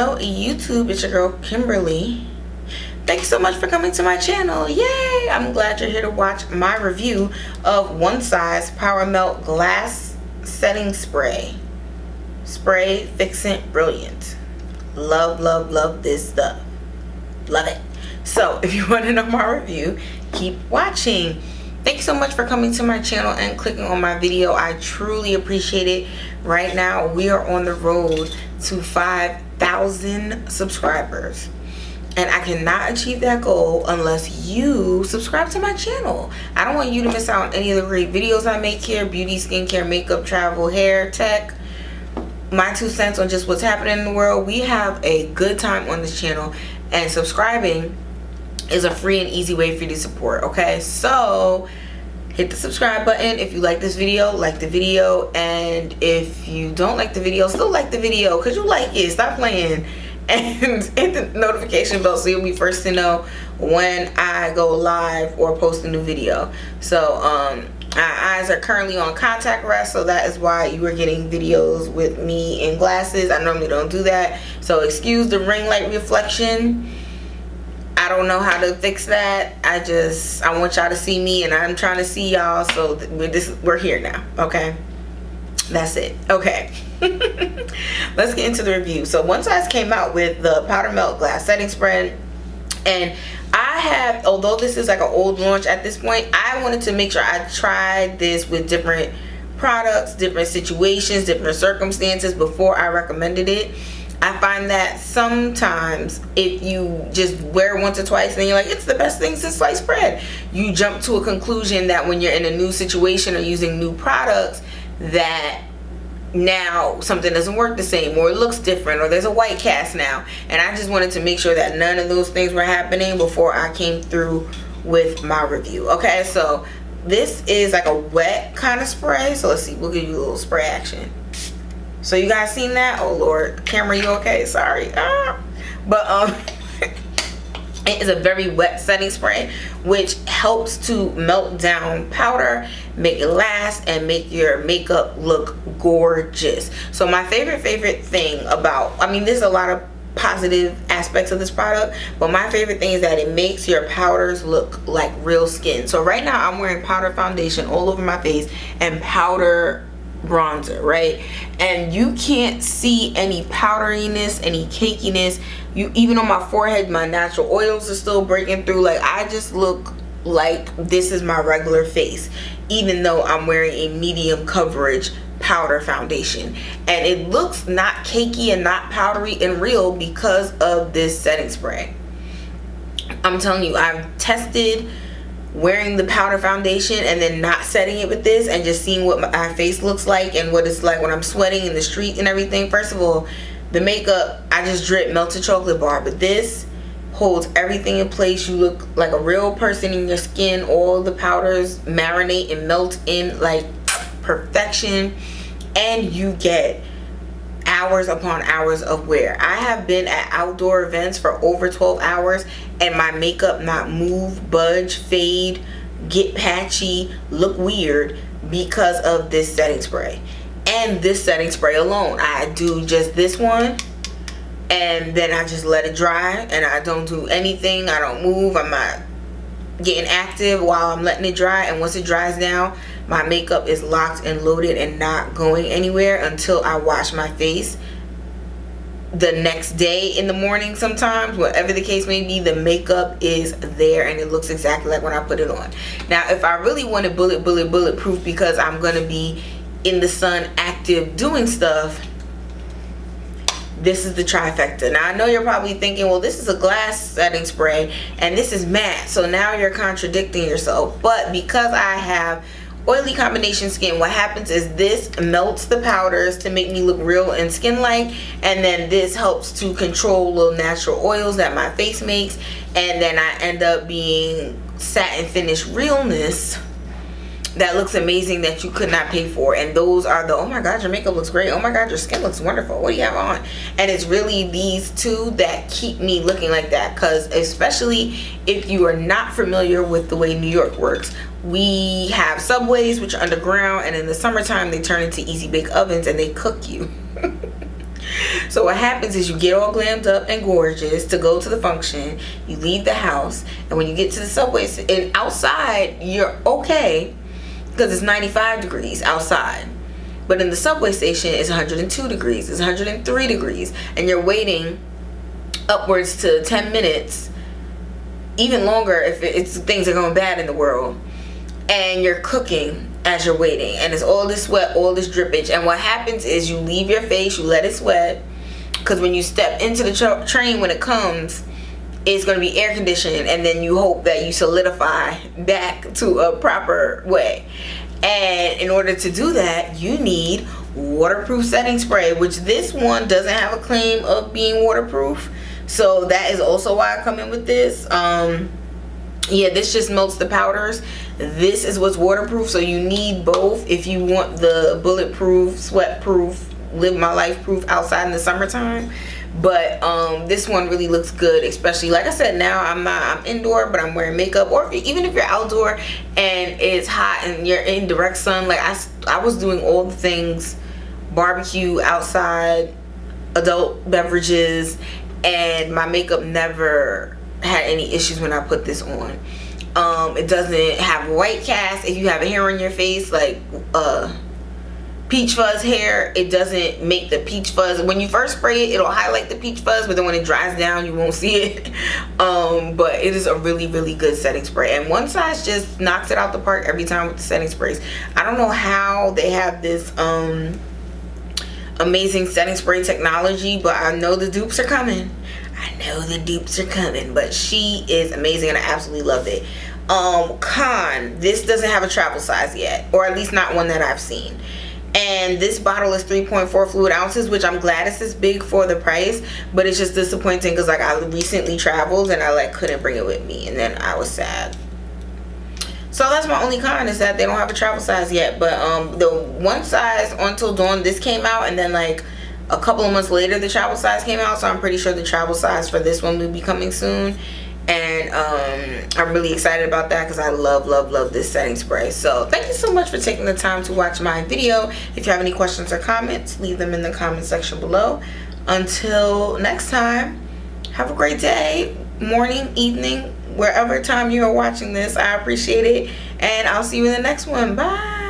Hello YouTube, it's your girl Kimberly. Thanks so much for coming to my channel. Yay! I'm glad you're here to watch my review of One Size Power Melt Glass Setting Spray. Spray Fixant Brilliant. Love, love, love this stuff. Love it. So if you want to know my review, keep watching. Thank you so much for coming to my channel and clicking on my video. I truly appreciate it. Right now we are on the road to 5,000 subscribers, and I cannot achieve that goal unless you subscribe to my channel. I don't want you to miss out on any of the great videos I make here: beauty, skincare, makeup, travel, hair, tech, my 2 cents on just what's happening in the world. We have a good time on this channel, and subscribing is a free and easy way for you to support. Okay, so hit the subscribe button if you like this video, like the video, and if you don't like the video, still like the video because you like it. Stop playing and hit the notification bell so you'll be first to know when I go live or post a new video. So our eyes are currently on contact rest, so that is why you are getting videos with me in glasses. I normally don't do that, so excuse the ring light reflection. I don't know how to fix that. I want y'all to see me, and I'm trying to see y'all, so we're here now. Okay, that's it. Okay. Let's get into the review. So One Size came out with the Powder Melt Glass Setting Spray, and I have, although this is like an old launch at this point, I wanted to make sure I tried this with different products, different situations, different circumstances before I recommended it. I find that sometimes if you just wear it once or twice and then you're like, it's the best thing since sliced bread, you jump to a conclusion that when you're in a new situation or using new products, that now something doesn't work the same, or it looks different, or there's a white cast now. And I just wanted to make sure that none of those things were happening before I came through with my review. Okay, so this is like a wet kind of spray. So let's see, we'll give you a little spray action. So you guys seen that? Oh Lord, camera, you okay? Sorry. But it is a very wet setting spray, which helps to melt down powder, make it last, and make your makeup look gorgeous. So my favorite thing about, I mean, there's a lot of positive aspects of this product, but my favorite thing is that it makes your powders look like real skin. So right now I'm wearing powder foundation all over my face and powder bronzer, right? And you can't see any powderiness, any cakiness. Even on my forehead, my natural oils are still breaking through. Like, I just look like this is my regular face, even though I'm wearing a medium coverage powder foundation. And it looks not cakey and not powdery and real because of this setting spray. I'm telling you, I've tested wearing the powder foundation and then not setting it with this and just seeing what my face looks like and what it's like when I'm sweating in the street and everything. First of all, the makeup, I just drip melted chocolate bar, but this holds everything in place. You look like a real person in your skin. All the powders marinate and melt in like perfection, and you get hours upon hours of wear. I have been at outdoor events for over 12 hours and my makeup not move, budge, fade, get patchy, look weird because of this setting spray. And this setting spray alone, I do just this one and then I just let it dry, and I don't do anything. I don't move. I'm not getting active while I'm letting it dry. And once it dries down, my makeup is locked and loaded and not going anywhere until I wash my face the next day in the morning. Sometimes, whatever the case may be, the makeup is there and it looks exactly like when I put it on. Now if I really want it bulletproof because I'm gonna be in the sun active doing stuff, this is the trifecta. Now I know you're probably thinking, well, this is a glass setting spray and this is matte, so now you're contradicting yourself. But because I have oily combination skin, what happens is this melts the powders to make me look real and skin like, and then this helps to control little natural oils that my face makes, and then I end up being satin finish realness that looks amazing that you could not pay for. And those are the, oh my god, your makeup looks great, oh my god, your skin looks wonderful, what do you have on? And it's really these two that keep me looking like that. Because especially if you are not familiar with the way New York works, we have subways which are underground, and in the summertime they turn into easy bake ovens and they cook you. So what happens is you get all glammed up and gorgeous to go to the function. You leave the house, and when you get to the subway and outside, you're okay because it's 95 degrees outside. But in the subway station, it's 102 degrees. It's 103 degrees, and you're waiting upwards to 10 minutes, even longer if it's things are going bad in the world, and you're cooking as you're waiting, and it's all this sweat, all this drippage. And what happens is you leave your face, you let it sweat, because when you step into the train, when it comes, it's going to be air conditioned, and then you hope that you solidify back to a proper way. And in order to do that, you need waterproof setting spray, which this one doesn't have a claim of being waterproof, so that is also why I come in with this. Yeah, this just melts the powders. This is what's waterproof, so you need both if you want the bulletproof, sweat-proof, live my life proof outside in the summertime. But this one really looks good, especially, like I said, now I'm indoor, but I'm wearing makeup. Or even if you're outdoor and it's hot and you're in direct sun, like I was doing all the things, barbecue, outside, adult beverages, and my makeup never had any issues when I put this on. It doesn't have white cast. If you have hair on your face, like peach fuzz hair, it doesn't make the peach fuzz. When you first spray it, it'll highlight the peach fuzz, but then when it dries down, you won't see it. But it is a really, really good setting spray, and One Size just knocks it out the park every time with the setting sprays. I don't know how they have this amazing setting spray technology, but I know the dupes are coming. But she is amazing, and I absolutely love it. This doesn't have a travel size yet, or at least not one that I've seen. And this bottle is 3.4 fluid ounces, which I'm glad it's this big for the price, but it's just disappointing because like I recently traveled and I like couldn't bring it with me, and then I was sad. So that's my only con, is that they don't have a travel size yet. But the One Size Until Dawn, this came out, and then like a couple of months later the travel size came out, so I'm pretty sure the travel size for this one will be coming soon. And I'm really excited about that because I love this setting spray. So thank you so much for taking the time to watch my video. If you have any questions or comments, leave them in the comment section below. Until next time, have a great day, morning, evening, wherever time you are watching this. I appreciate it, and I'll see you in the next one. Bye.